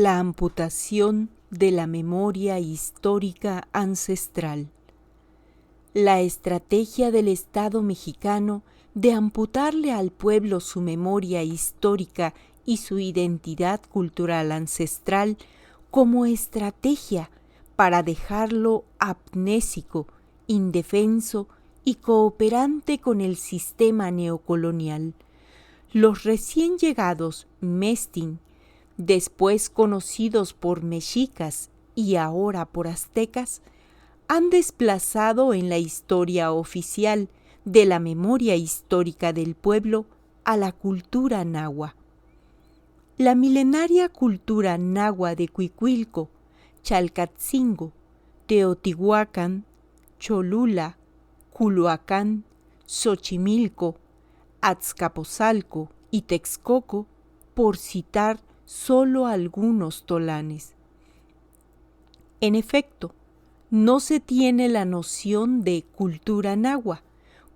La amputación de la memoria histórica ancestral. La estrategia del Estado mexicano de amputarle al pueblo su memoria histórica y su identidad cultural ancestral como estrategia para dejarlo amnésico, indefenso y cooperante con el sistema neocolonial. Los recién llegados Mestin, después conocidos por mexicas y ahora por aztecas, han desplazado en la historia oficial de la memoria histórica del pueblo a la cultura nahua. La milenaria cultura nahua de Cuicuilco, Chalcatzingo, Teotihuacán, Cholula, Culhuacán, Xochimilco, Azcapotzalco y Texcoco, por citar solo algunos tolanes. En efecto, no se tiene la noción de cultura nahua,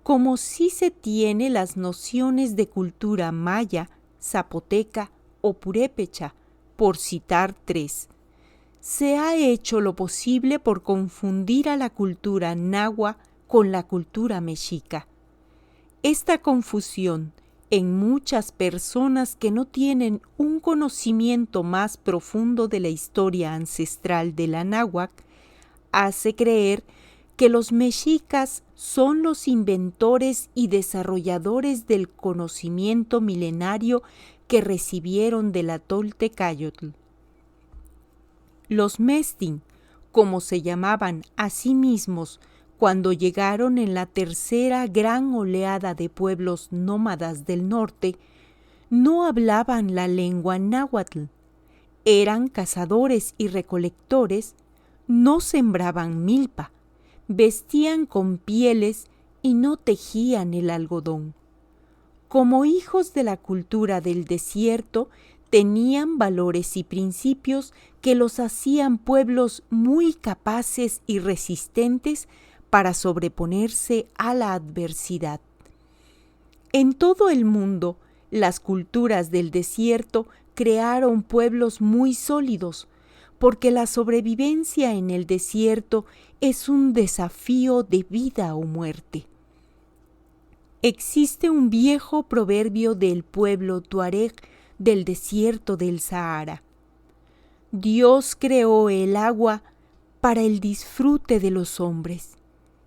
como sí se tiene las nociones de cultura maya, zapoteca o purépecha, por citar tres. Se ha hecho lo posible por confundir a la cultura nahua con la cultura mexica. Esta confusión en muchas personas que no tienen un conocimiento más profundo de la historia ancestral de la náhuatl hace creer que los mexicas son los inventores y desarrolladores del conocimiento milenario que recibieron de la Toltecayotl. Los Mestin, como se llamaban a sí mismos cuando llegaron en la tercera gran oleada de pueblos nómadas del norte, no hablaban la lengua náhuatl, eran cazadores y recolectores, no sembraban milpa, vestían con pieles y no tejían el algodón. Como hijos de la cultura del desierto, tenían valores y principios que los hacían pueblos muy capaces y resistentes para sobreponerse a la adversidad. En todo el mundo, las culturas del desierto crearon pueblos muy sólidos, porque la sobrevivencia en el desierto es un desafío de vida o muerte. Existe un viejo proverbio del pueblo tuareg del desierto del Sahara. Dios creó el agua para el disfrute de los hombres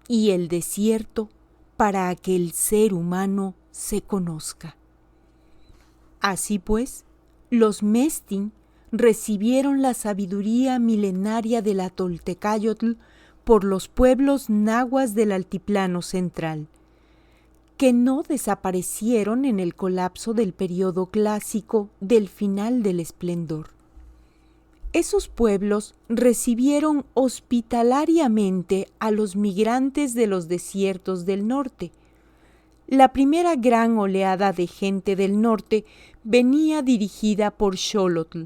y el desierto para que el ser humano se conozca. Así pues, los Mestin recibieron la sabiduría milenaria de la Toltecayotl por los pueblos nahuas del altiplano central, que no desaparecieron en el colapso del período clásico del final del esplendor. Esos pueblos recibieron hospitalariamente a los migrantes de los desiertos del norte. La primera gran oleada de gente del norte venía dirigida por Xolotl,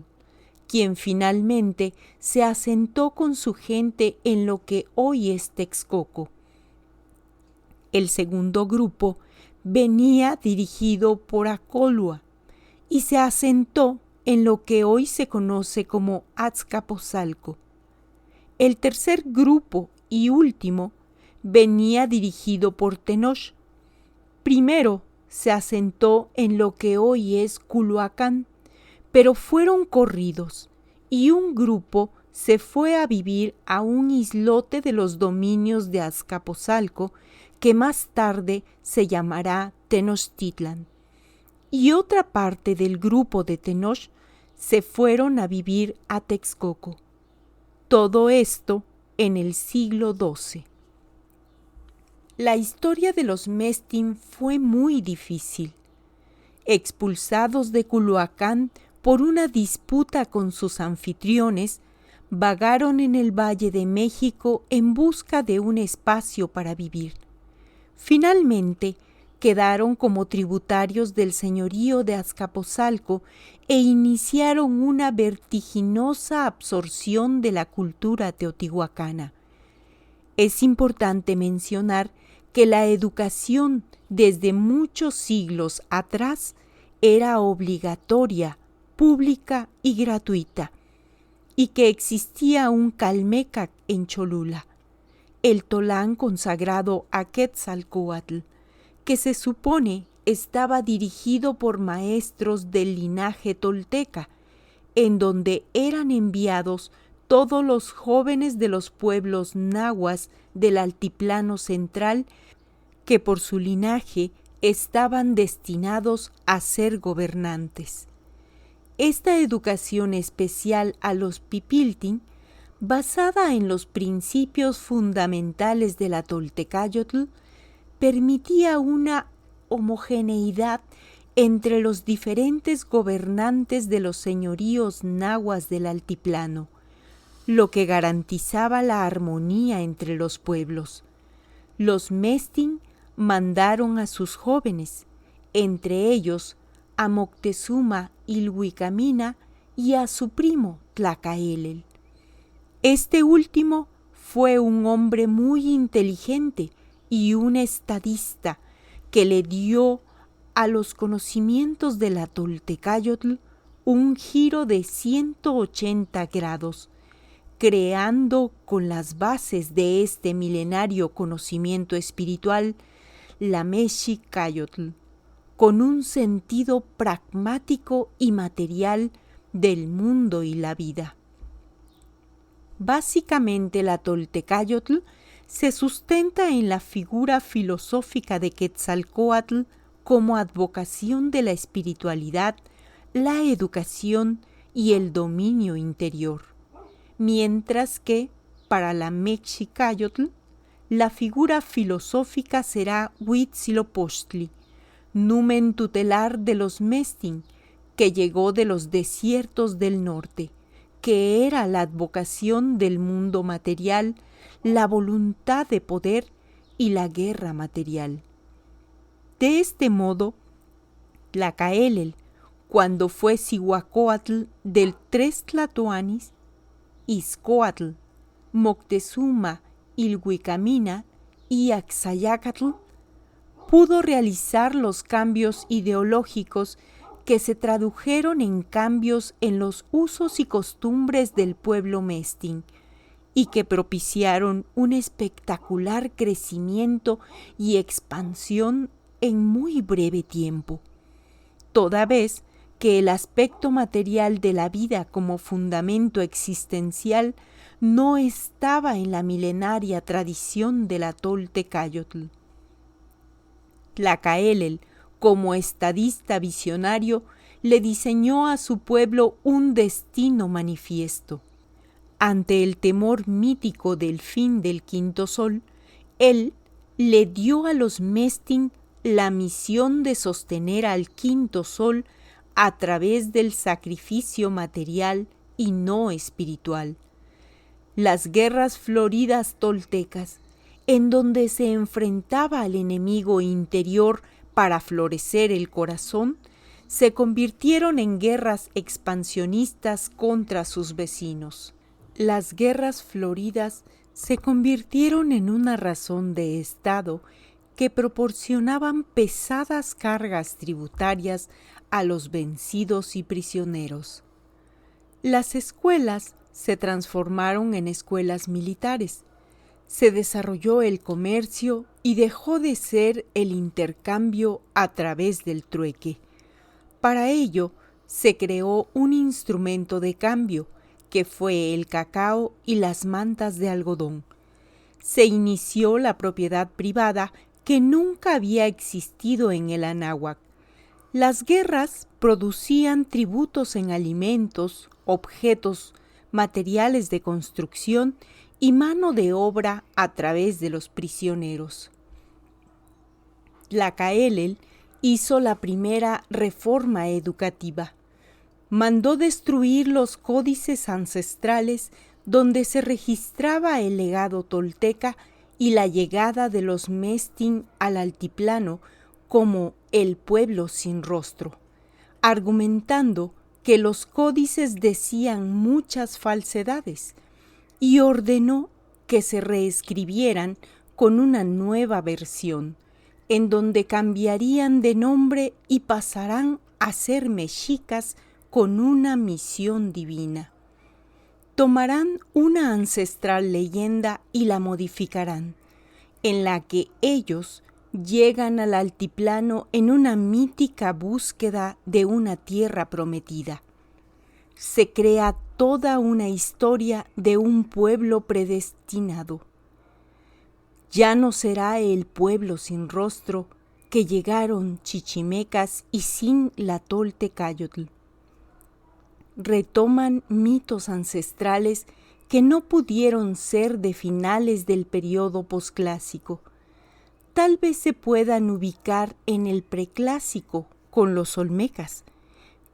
quien finalmente se asentó con su gente en lo que hoy es Texcoco. El segundo grupo venía dirigido por Acolhua y se asentó en lo que hoy se conoce como Azcapotzalco. El tercer grupo y último venía dirigido por Tenoch. Primero se asentó en lo que hoy es Culhuacán, pero fueron corridos y un grupo se fue a vivir a un islote de los dominios de Azcapotzalco que más tarde se llamará Tenochtitlan. Y otra parte del grupo de Tenoch se fueron a vivir a Texcoco. Todo esto en el siglo XII. La historia de los Mestin fue muy difícil. Expulsados de Culhuacán por una disputa con sus anfitriones, vagaron en el Valle de México en busca de un espacio para vivir. Finalmente, quedaron como tributarios del señorío de Azcapotzalco e iniciaron una vertiginosa absorción de la cultura teotihuacana. Es importante mencionar que la educación desde muchos siglos atrás era obligatoria, pública y gratuita, y que existía un Calmecac en Cholula, el Tolán consagrado a Quetzalcóatl, que se supone estaba dirigido por maestros del linaje tolteca, en donde eran enviados todos los jóvenes de los pueblos nahuas del altiplano central que por su linaje estaban destinados a ser gobernantes. Esta educación especial a los pipiltin, basada en los principios fundamentales de la Toltecayotl, permitía una homogeneidad entre los diferentes gobernantes de los señoríos nahuas del altiplano, lo que garantizaba la armonía entre los pueblos. Los Mestin mandaron a sus jóvenes, entre ellos a Moctezuma Ilhuicamina y a su primo Tlacaelel. Este último fue un hombre muy inteligente y un estadista que le dio a los conocimientos de la Toltecayotl un giro de 180 grados, creando con las bases de este milenario conocimiento espiritual la Mexicayotl, con un sentido pragmático y material del mundo y la vida. Básicamente la Toltecayotl se sustenta en la figura filosófica de Quetzalcóatl como advocación de la espiritualidad, la educación y el dominio interior, mientras que, para la Mexicayotl, la figura filosófica será Huitzilopochtli, numen tutelar de los Mestin, que llegó de los desiertos del norte, que era la advocación del mundo material, la voluntad de poder y la guerra material. De este modo, Tlacaelel, cuando fue Cihuacóatl del Tres Tlatoanis, Izcóatl, Moctezuma, Ilhuicamina y Axayácatl, pudo realizar los cambios ideológicos que se tradujeron en cambios en los usos y costumbres del pueblo Mestin y que propiciaron un espectacular crecimiento y expansión en muy breve tiempo, toda vez que el aspecto material de la vida como fundamento existencial no estaba en la milenaria tradición de la Toltecayotl. Tlacaelel, como estadista visionario, le diseñó a su pueblo un destino manifiesto. Ante el temor mítico del fin del quinto sol, él le dio a los Mestin la misión de sostener al quinto sol a través del sacrificio material y no espiritual. Las guerras floridas toltecas, en donde se enfrentaba al enemigo interior para florecer el corazón, se convirtieron en guerras expansionistas contra sus vecinos. Las guerras floridas se convirtieron en una razón de Estado que proporcionaban pesadas cargas tributarias a los vencidos y prisioneros. Las escuelas se transformaron en escuelas militares. Se desarrolló el comercio y dejó de ser el intercambio a través del trueque. Para ello, se creó un instrumento de cambio, que fue el cacao y las mantas de algodón. Se inició la propiedad privada que nunca había existido en el Anáhuac. Las guerras producían tributos en alimentos, objetos, materiales de construcción y mano de obra a través de los prisioneros. Tlacaelel hizo la primera reforma educativa. Mandó destruir los códices ancestrales donde se registraba el legado tolteca y la llegada de los Mestin al altiplano como el pueblo sin rostro, argumentando que los códices decían muchas falsedades, y ordenó que se reescribieran con una nueva versión, en donde cambiarían de nombre y pasarán a ser mexicas con una misión divina. tomarán una ancestral leyenda y la modificarán, en la que ellos llegan al altiplano en una mítica búsqueda de una tierra prometida. Se crea toda una historia de un pueblo predestinado. Ya no será el pueblo sin rostro que llegaron chichimecas y sin la Toltecayotl. Retoman mitos ancestrales que no pudieron ser de finales del periodo posclásico. Tal vez se puedan ubicar en el preclásico con los olmecas,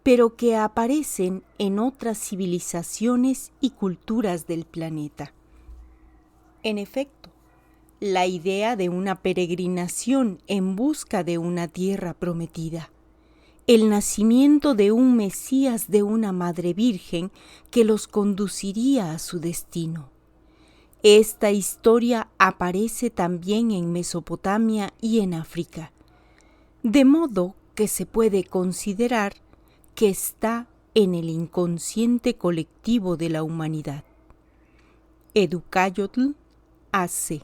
pero que aparecen en otras civilizaciones y culturas del planeta. En efecto, la idea de una peregrinación en busca de una tierra prometida, el nacimiento de un Mesías de una Madre Virgen que los conduciría a su destino. Esta historia aparece también en Mesopotamia y en África, de modo que se puede considerar que está en el inconsciente colectivo de la humanidad. Educayotl AC